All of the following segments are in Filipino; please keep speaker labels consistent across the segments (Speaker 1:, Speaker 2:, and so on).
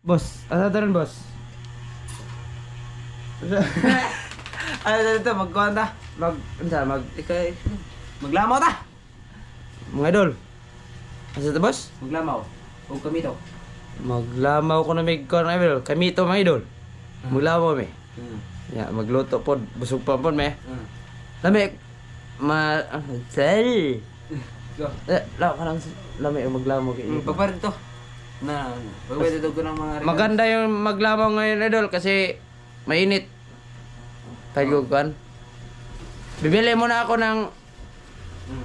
Speaker 1: Boss, asa ta rin, boss? Ano dito, magkuhan ta? Maglamaw ta! Mga idol. Asa ta, boss?
Speaker 2: Maglamaw. O kami daw.
Speaker 1: Maglamaw ko na may kuhan, idol. Kami ito, mga idol. Maglamaw, me. Ya, magluto po. Busog pa po, me. Lami. Sel.
Speaker 2: Go.
Speaker 1: Lami, maglamaw kayo.
Speaker 2: Paparin to. Na, pagpwede ko ng mga regalo.
Speaker 1: Maganda yung maglamaw ngayon, idol, kasi mainit. Tagugan. Bibili muna ako ng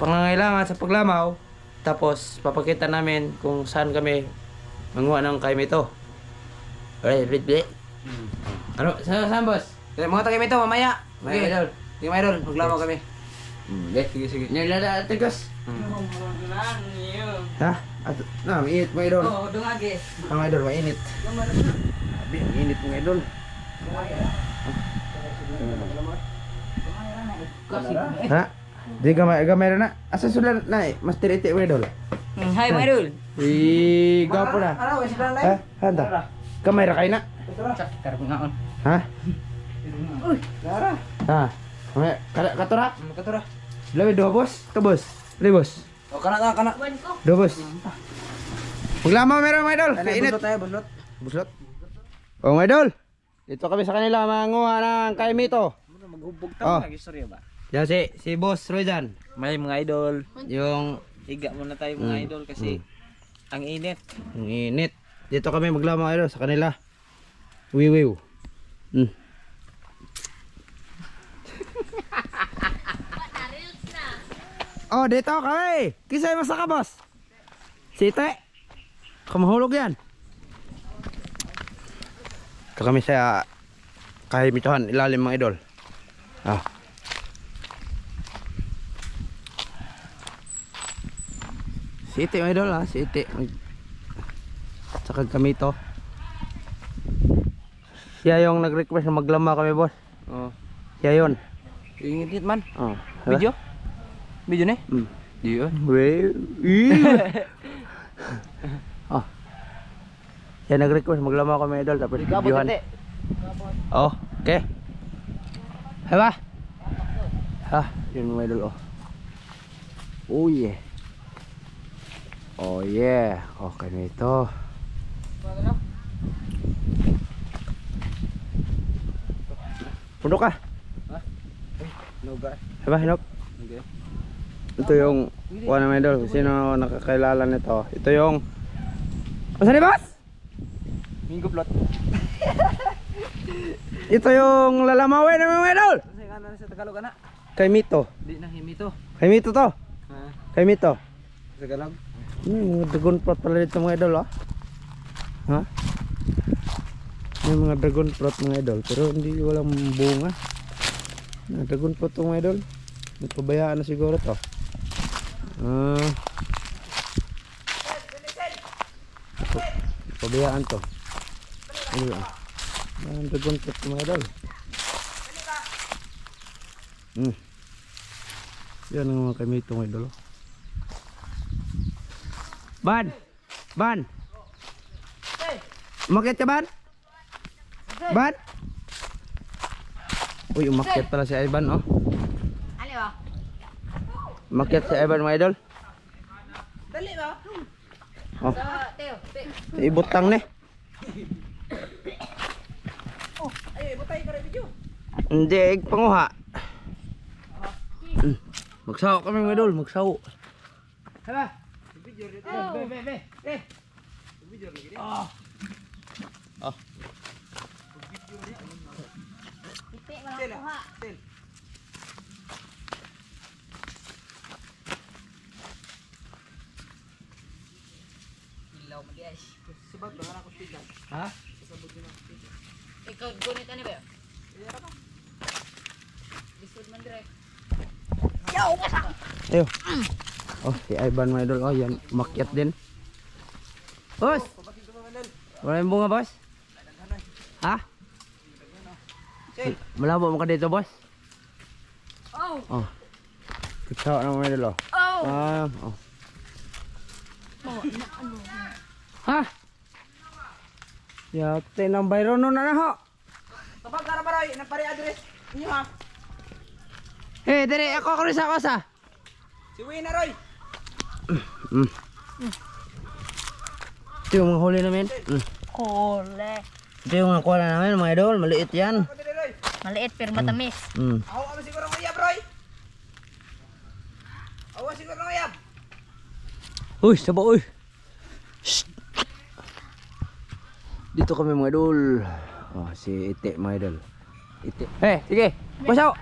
Speaker 1: pangangailangan sa paglamaw. Tapos, papakita namin kung saan kami manguha ng kaimito. Alright, bibili. Ano? Saan, boss?
Speaker 2: Kaya mga tagay ito, mamaya.
Speaker 1: Okay,
Speaker 2: Okay.
Speaker 1: idol.
Speaker 2: Sige, mga idol. Maglamaw kami.
Speaker 1: Sige,
Speaker 2: sige.
Speaker 1: Nilala, tigos. Ha? Mainit mo, idol.
Speaker 2: Oo, dungagi.
Speaker 1: Ang idol, mainit. Mainit mo, idol. Ha? Di gamay na. Asa sulan na eh. Mas tiriti mo, idol.
Speaker 2: Hi, mga idol.
Speaker 1: Gapo na.
Speaker 2: Ano, wala lang.
Speaker 1: Ha? Handa. Gamay ra kay na.
Speaker 2: Cak, karap nga on.
Speaker 1: Ha?
Speaker 2: Uy, Lara.
Speaker 1: Ha? Katura?
Speaker 2: Katura.
Speaker 1: Lawi do, boss. To, boss. Lawi, boss.
Speaker 2: O, kana.
Speaker 1: Do, boss. Maglamaw meron, mga idol. Kainit.
Speaker 2: Buslot tayo, buslot.
Speaker 1: Buslot. Oh, mga idol. Dito kami sa kanila manguha ng kaimito.
Speaker 2: Maghubog
Speaker 1: Oh.
Speaker 2: Nag-istorya ba?
Speaker 1: Yan si Boss Roy dyan.
Speaker 2: May mga idol.
Speaker 1: Yung
Speaker 2: Higa muna tayo mga idol kasi ang init.
Speaker 1: ang init. Dito kami maglamaw, idol, sa kanila. Wiwiw. Oh, dito kami. Kisay mo sa ka, boss. Site. Kamahulog yan. Ito kami sa kahimituhan, ilalim mga idol. Ah. Site mga idol, ha. Site. Saka kami ito. Siya yung nag-request na maglama kami, boss.
Speaker 2: Oh.
Speaker 1: Siya yun.
Speaker 2: Init man.
Speaker 1: Oh.
Speaker 2: Video? Video ni?
Speaker 1: Mm.
Speaker 2: Di yun.
Speaker 1: Oh. Siya nag-request maglama kami, idol. Tapos videohan. Oh, okay. Haba? Ha, yun mga idol, oh. Oh yeah. Oh yeah. Okay na ito. Puno ka?
Speaker 2: Ha? Noga.
Speaker 1: Haba, hinok.
Speaker 2: Okay.
Speaker 1: Ito yung kuha naman, idol. Sino nakakilala nito? Ito yung Masa ni, boss?
Speaker 2: Minggo plot.
Speaker 1: Ito yung lalamawin naman, mga idol.
Speaker 2: Kasi nga na sa Tagalog ana.
Speaker 1: Kay Mito.
Speaker 2: Di na himito.
Speaker 1: Kay Mito to.
Speaker 2: Ha?
Speaker 1: Kay Mito.
Speaker 2: Sa Tagalog.
Speaker 1: Dragon fruit pala dito, mga idol, oh. Ha? May mga dragon fruit, mga idol, pero hindi walang bunga. Dragon fruit to, mga idol. Nagpabayaan na siguro to. Pabayaan to. Ano yan? Dragon fruit to, mga idol. Yan ang mga kamito, mga idol, oh. Ban! Ban! Umakyat ka, Ban? Ban? Uy, umakyat pala si Ivan, oh.
Speaker 3: Ano ba?
Speaker 1: Umakyat si Ivan, mga idol.
Speaker 3: Dali ba?
Speaker 1: Oh,
Speaker 3: Teo.
Speaker 1: ibutang ne.
Speaker 3: Oh, ay, butay ka rin video.
Speaker 1: Hindi, panguha. Magsaw kami, mga idol, magsaw.
Speaker 2: Hala. Video dito. Be. Video lagi.
Speaker 1: Oh.
Speaker 3: Pipi, walang kuha.
Speaker 2: Tel. Ilaw mo guys. Sabag lang ako tigas.
Speaker 1: Ha?
Speaker 2: Sabag din ako tigas.
Speaker 3: Ikaw, gunit ano ba? Lisod man direct.
Speaker 1: Ayo. Oh, si Ivan, mga idol. Oh, yan, umakyat din. Boss! Wala yung bunga, boss? Ha? Malabo mo ka dito, boss?
Speaker 3: Oh!
Speaker 1: Oh. Kutsaw na, mga idol, oh.
Speaker 3: Oh!
Speaker 1: Oh. Ha? Yate nang bayro no na ho.
Speaker 2: Kapag ka na ba Roy, nang pare address niyo ha.
Speaker 1: Dire ako rin sa kosa.
Speaker 2: Si Wina Roy.
Speaker 1: Ito yung mga huli namin.
Speaker 3: Kole.
Speaker 1: Ito yung mga kuha na namin mga idol. Maliit yan.
Speaker 2: Ako dire Roy.
Speaker 3: Maliit pero matamis.
Speaker 2: Ako siguro ng uyab Roy. Ako siguro ng uyab.
Speaker 1: Uy, sabo uy. Shh. Dito kami mga idol. Oh, si Ite mga idol. Ite. Sige. Basaw.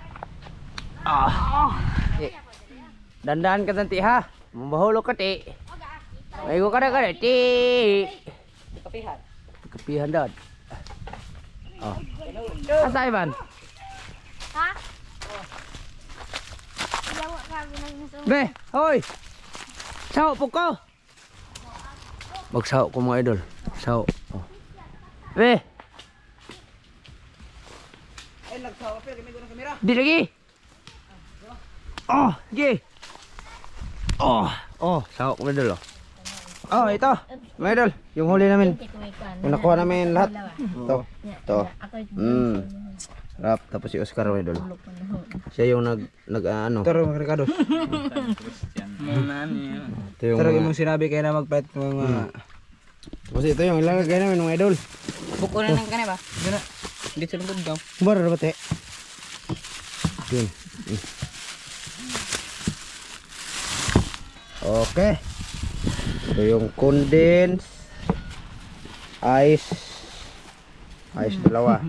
Speaker 1: Dandan ka tanti ha. Mambahulog ka ti. May ko kada kada ti.
Speaker 2: Kapihan.
Speaker 1: Kapihan dad. Oh. Asa Ivan?
Speaker 3: Ha? Yawa ka binang
Speaker 1: Be, hoy. Sao po ko. Magsaw ko mga idol. Sao. Oh. Be,
Speaker 2: Ay nagsawa pa kami ng kamera.
Speaker 1: di lagi. Oh, sige. Oh, sao ko mga idol. Oh, ito. Mga idol, yung huli namin. Yung nakuha namin lahat. Ito. Rap, tapos si Oscar mga idol. Siya yung nag ano.
Speaker 2: Taro mga Ricardo.
Speaker 1: Ito yung
Speaker 2: Taro
Speaker 1: mga-
Speaker 2: imong sinabi kay na magpait mga
Speaker 1: Tapos ito yung ilalagay namin mga idol.
Speaker 3: Buko na nang kanay ba?
Speaker 2: Gana. Dito sa lubog daw.
Speaker 1: Kumara na ba te? Yun. Okay. Ito yung condense. Ice. Ice dalawa.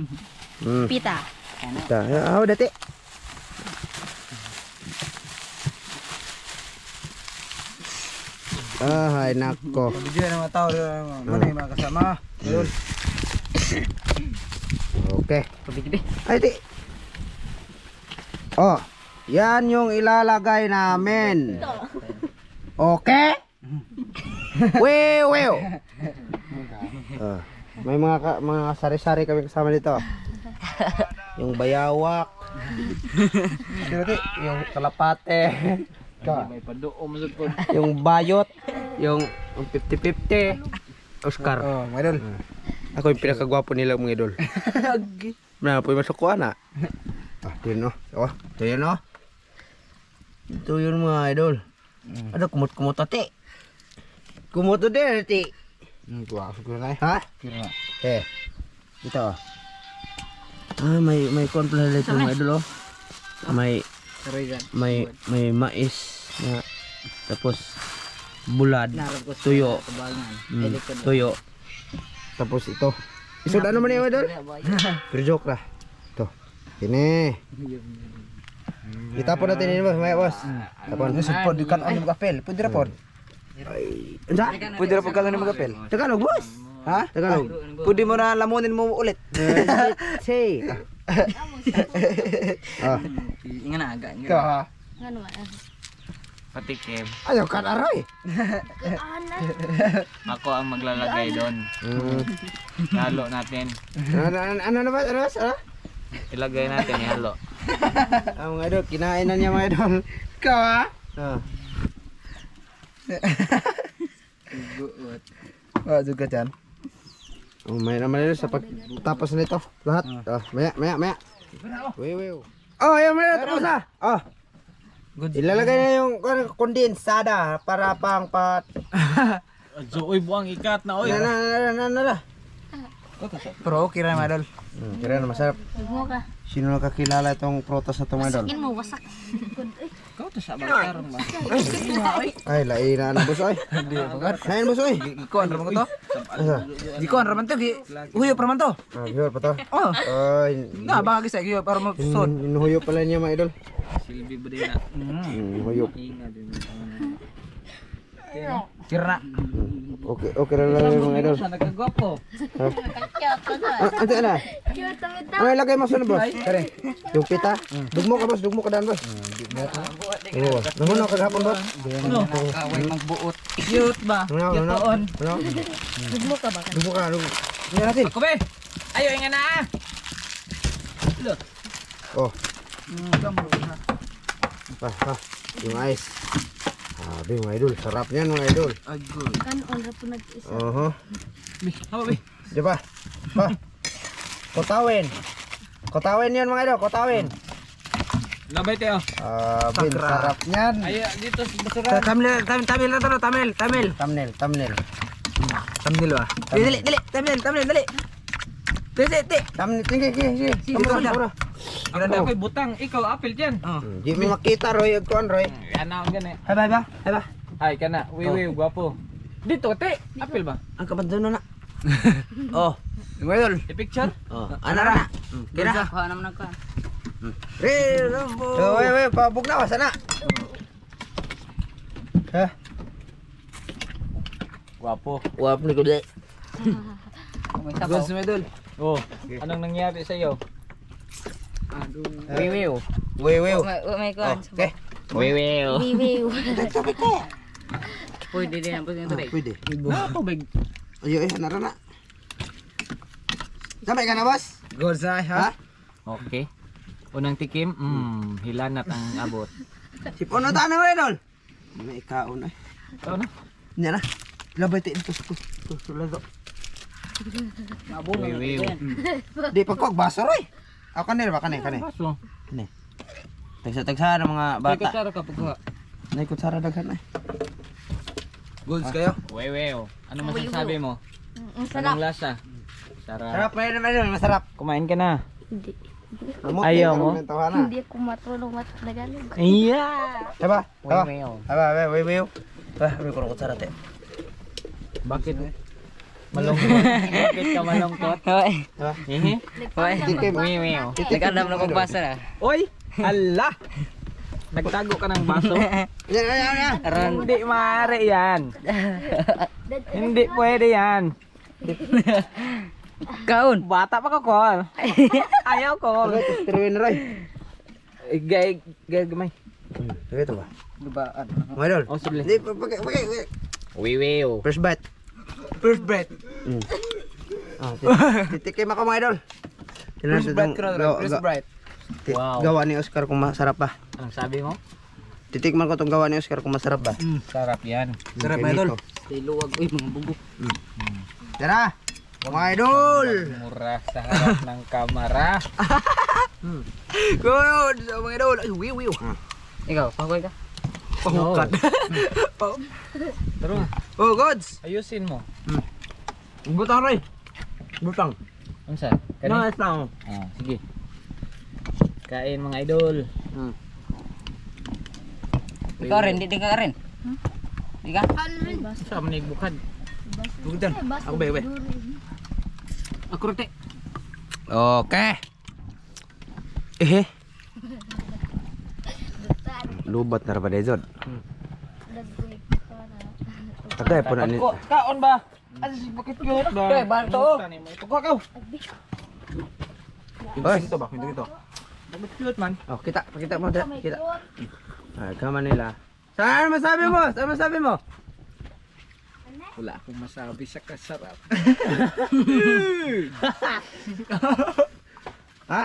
Speaker 3: Pita.
Speaker 1: Ito. Ah, dati. Ay, nako.
Speaker 2: Video na mga tao mga mga kasama. Idol.
Speaker 1: Okay. Ay, di. Oh, yan yung ilalagay namin. Okay? Wew. May mga sari-sari kami kasama dito. Yung bayawak. Yung kalapate.
Speaker 2: May paduom sa pod.
Speaker 1: Yung bayot. Yung 50-50. Oscar.
Speaker 2: Oh, mga idol.
Speaker 1: Ako yung pinakagwapo nila mga idol. Na po yung masukuha na. Ito yun o. Ito yun o. Ito yun mga idol. Ano kumot-kumot ati. Kumot din ati.
Speaker 2: Kuha siguro na.
Speaker 1: Ha?
Speaker 2: Kira na.
Speaker 1: Ito o. May cornflower ito mga idol o. May mais na tapos bulad, tuyo. Tuyo. Tapos ito. Isod ano man yung idol? Pero joke ra. Ito. Ini. Itapon natin ini boss, may boss. Tapon.
Speaker 2: Ano sa pod dikat ano magapel? Pwede ra pod.
Speaker 1: Ay, anda?
Speaker 2: Pwede ra pod ka ano magapel.
Speaker 1: Tagalog boss.
Speaker 2: Ha?
Speaker 1: Tagalog.
Speaker 2: Pwede mo na lamunin mo ulit.
Speaker 1: Say. Ah,
Speaker 3: Ingan aga.
Speaker 2: Ka.
Speaker 3: Ngano man.
Speaker 4: Patikim.
Speaker 1: ayaw ka na Roy.
Speaker 4: Ako ang maglalagay doon. Halo natin.
Speaker 1: Ano na ba? Ano?
Speaker 4: Ilagay natin ihalo.
Speaker 1: Mga idol, kinain na niya mga idol. Ka?
Speaker 2: Ah, juga dyan.
Speaker 1: Oh, may naman nila sa pagtapos nito. Lahat. Maya. Wew. Oh, yan may tapos na. Oh. Ilalagay na yung kondensada para pang pat.
Speaker 4: So, uy, buang ikat na, oy.
Speaker 1: Na.
Speaker 2: Pero okay ra mga idol.
Speaker 1: Kira na masarap.
Speaker 3: Mo ka.
Speaker 1: Sino nakakilala itong protas na itong idol?
Speaker 3: Sakin mo wasak.
Speaker 4: Ikaw to sa magkaroon ba?
Speaker 1: Ay, lain na ano boss oy. Lain boss oy.
Speaker 2: Gikuan ra man to.
Speaker 1: Asa?
Speaker 2: Gikuan ra man to. Huyo ra man to.
Speaker 1: Ah, gihol pa to.
Speaker 2: Oh.
Speaker 1: Ay,
Speaker 2: Na baka gisa giyo para mo sud.
Speaker 1: inuhuyo pala niya mga idol.
Speaker 4: Silbi ba din na?
Speaker 1: Huyo.
Speaker 4: Inga din.
Speaker 2: Kira na.
Speaker 1: Okay na lang yung mga idol.
Speaker 4: Sa nagkagwapo.
Speaker 3: Kakyot ko to.
Speaker 1: Ante na.
Speaker 3: Cute ang ito.
Speaker 1: Ano ilagay mo sa boss? Kare. Yung pita. Dugmo ka boss, dugmo ka daan boss. Oo. Naman ako kahapon boss.
Speaker 2: Kaway magbuot. Cute ba?
Speaker 1: Ano?
Speaker 3: Mo ka ba?
Speaker 1: Dugmo ka, dugmo. Hindi natin.
Speaker 2: Ako be. Ayo inga na.
Speaker 1: Oh. Pa. Yung ice.
Speaker 5: Grabe mga idol, sarap yan mga idol.
Speaker 3: Kanon ra po nag-isa.
Speaker 5: Oho.
Speaker 4: Haba, be.
Speaker 5: Di ba? Pa. Kotawin. Kotawin yan mga idol, kotawin.
Speaker 4: Labay tayo.
Speaker 5: Bin, sarap yan.
Speaker 4: Ay, dito sa basura.
Speaker 1: Thumbnail na to, thumbnail.
Speaker 5: Thumbnail.
Speaker 1: Thumbnail ba? Dali, thumbnail, dali. Dali.
Speaker 5: Thumbnail, sige. Sige,
Speaker 4: Ako ako'y butang, ikaw apil dyan.
Speaker 5: Di mo makita Roy, kuan Roy.
Speaker 4: Yan na, gani.
Speaker 1: Hay ba?
Speaker 4: Ay, kana. Wiwi, gwapo. Dito, te. Apil ba?
Speaker 1: Ang kabandono na. Oh, mga idol.
Speaker 4: I-picture?
Speaker 1: Oh, ana ra. Kira.
Speaker 2: Kuha naman ka.
Speaker 5: Wey, pabog na, sana. Ha?
Speaker 4: Gwapo.
Speaker 1: Wap ni ko di.
Speaker 2: May sabaw.
Speaker 1: Mga idol.
Speaker 4: Oh, anong nangyari sa iyo?
Speaker 1: Wiwiw.
Speaker 5: Wey.
Speaker 2: May kuha.
Speaker 5: Okay.
Speaker 4: Wiwi.
Speaker 3: Bibiw.
Speaker 2: Pwede din ang pwede ito.
Speaker 5: Pwede.
Speaker 4: Tubig.
Speaker 5: Ayo, nara na. Sampai ka na, boss?
Speaker 1: Gold sa ha?
Speaker 4: Okay. Unang tikim, hilanat ang abot.
Speaker 5: Sipon na tayo mga idol. May ikaon ay.
Speaker 4: Ito na.
Speaker 5: Nya na. Labay tiin to. Sulado.
Speaker 4: Wiwi.
Speaker 5: Di pagkog baso Roy. Ako kanil ba kanil.
Speaker 4: Baso.
Speaker 1: Tagsa-tagsa ng mga
Speaker 4: Bata.
Speaker 1: bata.
Speaker 4: Kutsara ka pagkuha.
Speaker 5: Naikot sara daghan ay.
Speaker 1: Golds kayo?
Speaker 4: Wiwi. Ano masasabi mo?
Speaker 3: Ang sarap.
Speaker 4: Anong lasa? Sarap.
Speaker 5: Sarap pa yun naman masarap.
Speaker 4: Kumain ka na.
Speaker 3: Hindi.
Speaker 4: Ayaw mo?
Speaker 3: Hindi ako matulong Tagalog.
Speaker 4: Iya.
Speaker 5: Diba?
Speaker 4: Wiwi.
Speaker 5: Wey.
Speaker 1: May kurang kutsara te.
Speaker 4: Bakit? Malungkot. Bakit ka malungkot?
Speaker 2: Hoy.
Speaker 4: Hihi.
Speaker 2: Hoy.
Speaker 5: Tikim.
Speaker 2: Wiwi. Nagkandam na kong basa na.
Speaker 4: Oy! Hala! Nagtago ka ng baso?
Speaker 5: Yan.
Speaker 4: Hindi maaari yan. Hindi pwede yan.
Speaker 2: Kaon.
Speaker 4: Bata pa ka, Col. Ayaw, Col.
Speaker 5: Tiruin na Roy.
Speaker 4: Gamay.
Speaker 5: Sige ito ba?
Speaker 2: Dubaan.
Speaker 5: Mga idol.
Speaker 4: Oh, sige.
Speaker 5: Di, pagay.
Speaker 4: Wiwiw.
Speaker 5: First bite.
Speaker 1: First breath.
Speaker 5: Titikim ako mga idol.
Speaker 1: First breath ko na. First breath.
Speaker 4: Wow.
Speaker 5: Gawa ni Oscar kung masarap ba.
Speaker 4: Anong sabi mo?
Speaker 5: Titikman ko itong gawa ni Oscar kung masarap ba.
Speaker 4: Sarap yan.
Speaker 1: Sarap mga idol.
Speaker 2: Luwag. Uy, mga bugo.
Speaker 5: Tara! Mga idol!
Speaker 4: Mura sa harap ng kamera.
Speaker 1: Good! Mga idol. Ay, wiwiw.
Speaker 2: Ikaw, pakoy ka.
Speaker 1: Pahukat.
Speaker 4: Taro,
Speaker 1: Oh, gods.
Speaker 4: ayusin mo.
Speaker 1: Butang Roy. Butang.
Speaker 4: Ano saan?
Speaker 1: No, it's lang.
Speaker 4: Sige. Kain mga idol.
Speaker 2: Ikaw rin, di ka rin. Di ka?
Speaker 4: Sa manig bukad.
Speaker 1: Bukitan. Ako bebe.
Speaker 2: Ako rete.
Speaker 1: Okay. Eh.
Speaker 5: Lubat na rapat Dezod. Patay po na ni.
Speaker 4: Kaon ba? Ano si bakit cute ba?
Speaker 2: Okay, banto.
Speaker 4: Pagkuha ka.
Speaker 5: Oy.
Speaker 1: Ito ba? Ito.
Speaker 4: Bakit cute man?
Speaker 5: Oh, pakita mo dito. Kita. Ah, kama nila. Saan masabi mo? Saan masabi mo?
Speaker 4: Wala akong masabi sa kasarap.
Speaker 5: Ha?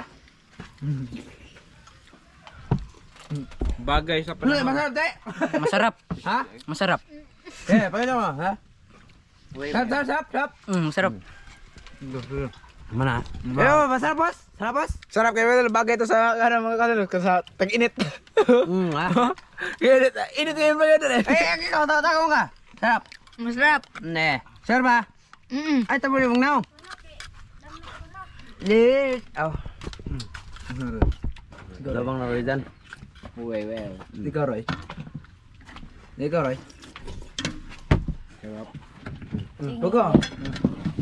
Speaker 4: Bagay sa
Speaker 5: Ano
Speaker 4: panahon.
Speaker 5: masarap te?
Speaker 2: Masarap.
Speaker 5: Ha?
Speaker 2: Masarap.
Speaker 5: Eh, pakita mo, ha? Sarap.
Speaker 2: Masarap.
Speaker 5: Mana? Yo, masarap boss? Sarap boss?
Speaker 1: Sarap kayo mga idol. Bagay ito sa mga kanil. Sa tag-init.
Speaker 5: Ha?
Speaker 1: Init kayo mga idol eh.
Speaker 5: Eh, ikaw, tago ka. Sarap.
Speaker 3: Masarap.
Speaker 5: Ne. Sarap ba? Ay, tabo ni mong naw. Lit. Oh. Labang na rin dyan.
Speaker 4: Uwe,
Speaker 1: Ikaw Roy. Ikaw Roy. Bago.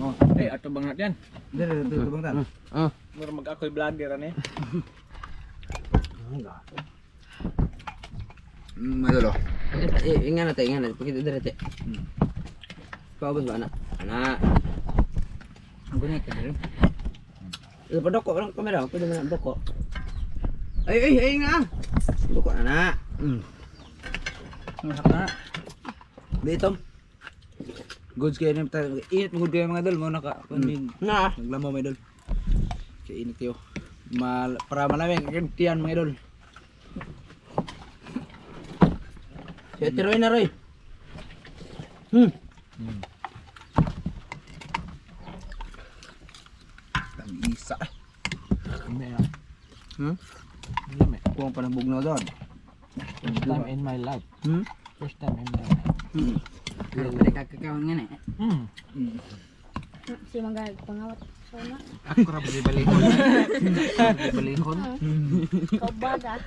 Speaker 4: Oh, ato bang yan?
Speaker 1: Dito bang tan.
Speaker 4: Mura mag ako'y vlogger ano eh.
Speaker 1: Madolo.
Speaker 5: Ingat natin. Pakita direte. Paubos ba, anak? Anak.
Speaker 2: Ang gunit ka rin.
Speaker 5: Padoko, walang kamera. Pwede mo na doko. Ay nga. Doko, anak.
Speaker 2: Masarap na.
Speaker 1: Dito. Goods kayo na. Init mo good kayo mga idol. Muna ka.
Speaker 5: Na.
Speaker 1: Naglamaw mga idol. Kaya init kayo. Para malamig. Tiyan mga idol.
Speaker 5: Sige, tiruin na Roy. Isa.
Speaker 4: Lami
Speaker 5: Hmm?
Speaker 4: Lami.
Speaker 5: Kuwang panabog na doon.
Speaker 4: First time in my life.
Speaker 5: Hmm?
Speaker 4: First time in my life.
Speaker 2: Karon pala kakakaon nga na.
Speaker 3: Si Manggag pangawat. So na.
Speaker 4: Ako ra di balihon. Di balihon.
Speaker 3: Kau baga.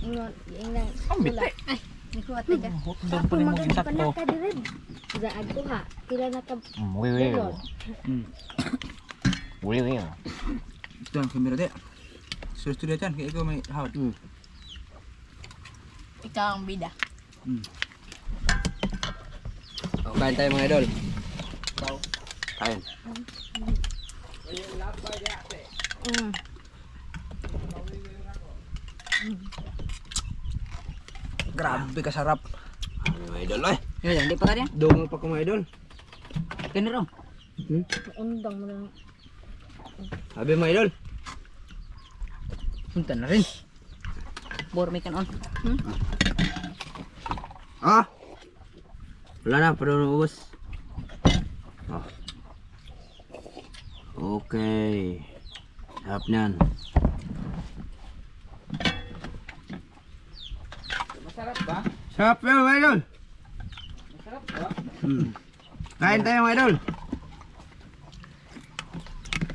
Speaker 3: Ingon. Ingon.
Speaker 4: Ang biti.
Speaker 3: Ay. Nikuha tiga.
Speaker 4: Hotdog
Speaker 3: Ako
Speaker 4: pa ni mo
Speaker 3: maganda pa
Speaker 4: sakto.
Speaker 3: na ka dired. Zaag ko ha. Pila na ka.
Speaker 4: Wiwi.
Speaker 3: Dalon.
Speaker 4: Wiwi.
Speaker 5: Ito ang kamera di. Suruh dia kan, kayak ikaw may hawad.
Speaker 3: Ikaw ang bida.
Speaker 5: Kain tayo mga idol. Kain. Grabe kasarap. Mga idol ay.
Speaker 2: Ya, di pa ka diyan.
Speaker 5: Dungo pa ko mga idol.
Speaker 2: Kani ro.
Speaker 3: Undang mo lang.
Speaker 5: Sabi mga idol.
Speaker 2: Punta na rin. Bor may kanon.
Speaker 5: Ah. Wala na, pero naubos. Ah. Okay. Sarap niyan.
Speaker 1: Masarap ba?
Speaker 5: Sarap yan mga idol.
Speaker 1: Masarap ba?
Speaker 5: Kain tayo mga idol.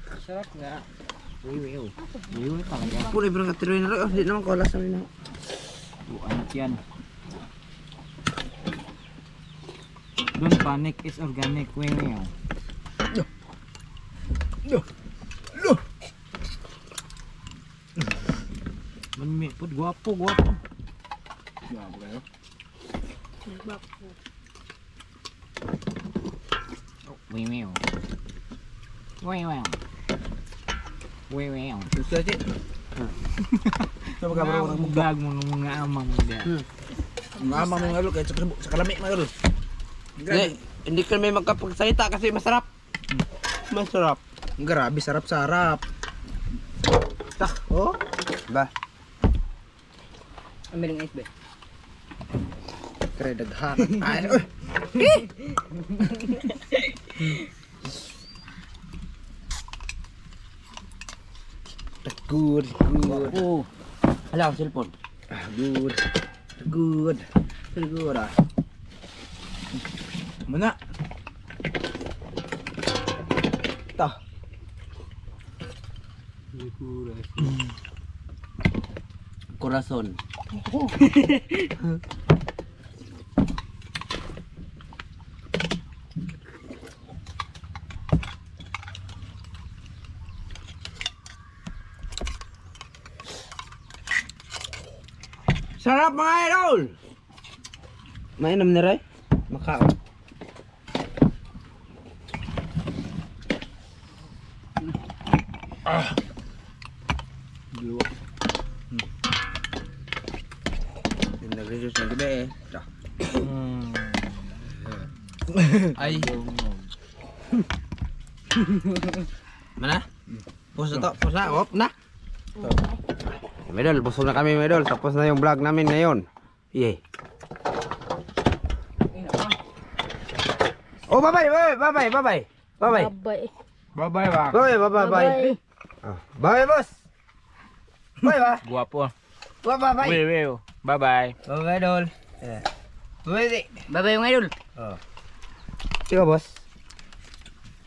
Speaker 1: Masarap nga.
Speaker 4: Wiwi. Wiwi talaga.
Speaker 5: Pulay berang katiruin na rin. Hindi naman ko alas na rin.
Speaker 4: Buanat yan. Don't panic, it's organic. Wiwi. Manmi, put guwapo, guwapo. Wiwi. Wiwi. Wiwi.
Speaker 5: Susah cik. Coba kabar orang muka.
Speaker 4: Mugag mga amang dia.
Speaker 5: Ngamang mga idol kahit sa kalamik mga idol. Hindi kami magkapagsalita kasi masarap. Masarap. Grabe sarap-sarap. Tak, oh. Ba,
Speaker 2: Amiling ice ba.
Speaker 5: kere daghan. Ay, oy. Good, good.
Speaker 2: Oh.
Speaker 5: Hala, cellphone. Good. Good. Good ah. Mana? Tah. Corazon. Sarap mga idol! Mainam ni Ray? Makaon. Dua. Nag-reduce ng gabi eh. Ito. Ay. Mana? Pus na to. Pus na. Op na. Medol, busog na kami medol. Tapos na yung vlog namin ngayon. Yay. Oh, bye-bye, bye-bye, bye-bye, bye-bye. Bye-bye.
Speaker 3: Babay.
Speaker 4: Bye-bye ba.
Speaker 5: Bye-bye, bye-bye, bye. Ah, bye, boss. Bye, ba?
Speaker 4: Guwapo.
Speaker 5: Bye, bye.
Speaker 4: Wiwi. Bye-bye.
Speaker 5: Bye, idol. Bye,
Speaker 2: Bye-bye mga idol.
Speaker 5: Sige, boss.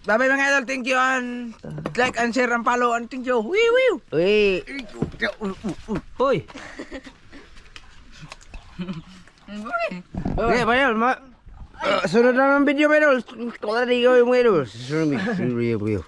Speaker 5: Bye-bye mga idol. Thank you and like and share and follow and thank you. Wee wee. Uy. Uy. Okay, bye idol. Sunod na ng video mga idol. Kung ano di gawin mga idol. Sunod na video.